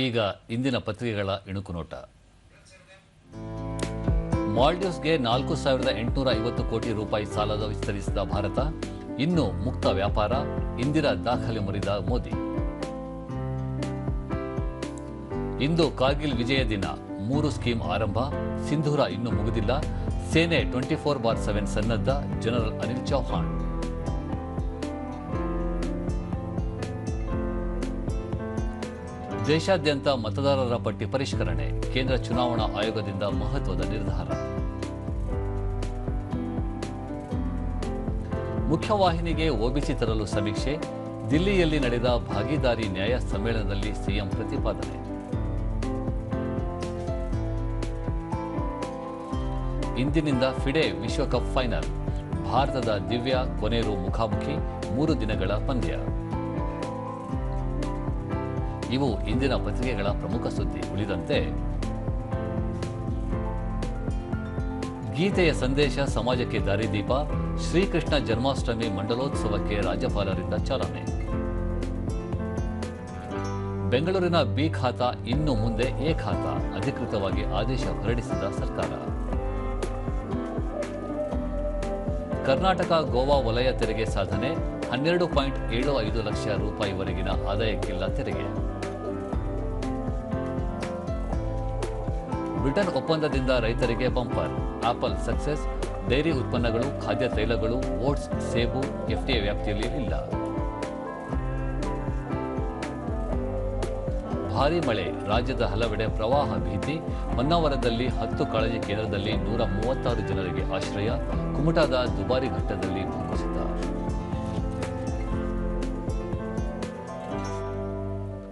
ಈಗ ಇಂದಿನ ಪತ್ರಿಕೆಗಳ ಇಣುಕು ನೋಟ. ಮಾಲ್ಡೀವ್ಸ್ಗೆ 4,850 ಕೋಟಿ ರೂಪಾಯಿ ಸಾಲದ ವಿಸ್ತರಿಸಿದ ಭಾರತ, ಇನ್ನು ಮುಕ್ತ ವ್ಯಾಪಾರ, ಇಂದಿರಾ ದಾಖಲೆ ಮುರಿದ ಮೋದಿ. ಇಂದು ಕಾರ್ಗಿಲ್ ವಿಜಯ ದಿನ, 3 ಸ್ಕೀಮ್ ಆರಂಭ, ಸಿಂಧೂರ ಇನ್ನೂ ಮುಗಿದಿಲ್ಲ, ಸೇನೆ 24/7 ಸನ್ನದ್ಧ, ಜನರಲ್ ಅನಿಲ್ ಚೌಹಾಣ್. ದೇಶಾದ್ಯಂತ ಮತದಾರರ ಪಟ್ಟಿ ಪರಿಷ್ಕರಣೆ, ಕೇಂದ್ರ ಚುನಾವಣಾ ಆಯೋಗದಿಂದ ಮಹತ್ವದ ನಿರ್ಧಾರ. ಮುಖ್ಯವಾಹಿನಿಗೆ ಒಬಿಸಿ ತರಲು ಸಮೀಕ್ಷೆ, ದಿಲ್ಲಿಯಲ್ಲಿ ನಡೆದ ಭಾಗೀದಾರಿ ನ್ಯಾಯ ಸಮ್ಮೇಳನದಲ್ಲಿ ಸಿಎಂ ಪ್ರತಿಪಾದನೆ. ಇಂದಿನಿಂದ ಫಿಡೆ ವಿಶ್ವಕಪ್ ಫೈನಲ್, ಭಾರತದ ದಿವ್ಯಾ ಕೊನೇರು ಮುಖಾಮುಖಿ, 3 ದಿನಗಳ ಪಂದ್ಯ. ಇವು ಇಂದಿನ ಪತ್ರಿಕೆಗಳ ಪ್ರಮುಖ ಸುದ್ದಿ. ಉಳಿದಂತೆ ಗೀತೆಯ ಸಂದೇಶ ಸಮಾಜಕ್ಕೆ ದಾರಿದೀಪ, ಶ್ರೀಕೃಷ್ಣ ಜನ್ಮಾಷ್ಟಮಿ ಮಂಡಲೋತ್ಸವಕ್ಕೆ ರಾಜ್ಯಪಾಲರಿಂದ ಚಾಲನೆ. ಬೆಂಗಳೂರಿನ ಬಿ ಖಾತಾ ಇನ್ನು ಮುಂದೆ ಎ ಖಾತಾ, ಅಧಿಕೃತವಾಗಿ ಆದೇಶ ಹೊರಡಿಸಿದ ಸರ್ಕಾರ. ಕರ್ನಾಟಕ ಗೋವಾ ವಲಯ ತೆರಿಗೆ ಸಾಧನೆ, 12.75 ಲಕ್ಷ ರೂಪಾಯಿವರೆಗಿನ ಆದಾಯಕ್ಕಿಲ್ಲ ತೆರಿಗೆ. ಬ್ರಿಟನ್ ಒಪ್ಪಂದದಿಂದ ರೈತರಿಗೆ ಬಂಪರ್, ಆಪಲ್ ಸಕ್ಸೆಸ್, ಡೈರಿ ಉತ್ಪನ್ನಗಳು, ಖಾದ್ಯ ತೈಲಗಳು, ಓಟ್ಸ್, ಸೇಬು ಎಫ್ಟಿಎ ವ್ಯಾಪ್ತಿಯಲ್ಲಿ ಇಲ್ಲ. ಭಾರೀ ಮಳೆ, ರಾಜ್ಯದ ಹಲವೆಡೆ ಪ್ರವಾಹ ಭೀತಿ, ಹೊನ್ನಾವರದಲ್ಲಿ 10 ಕಾಳಜಿ ಕೇಂದ್ರದಲ್ಲಿ 136 ಜನರಿಗೆ ಆಶ್ರಯ, ಕುಮಟಾದ ದುಬಾರಿ ಘಟ್ಟದಲ್ಲಿ ಭೂಕುಸಿತ.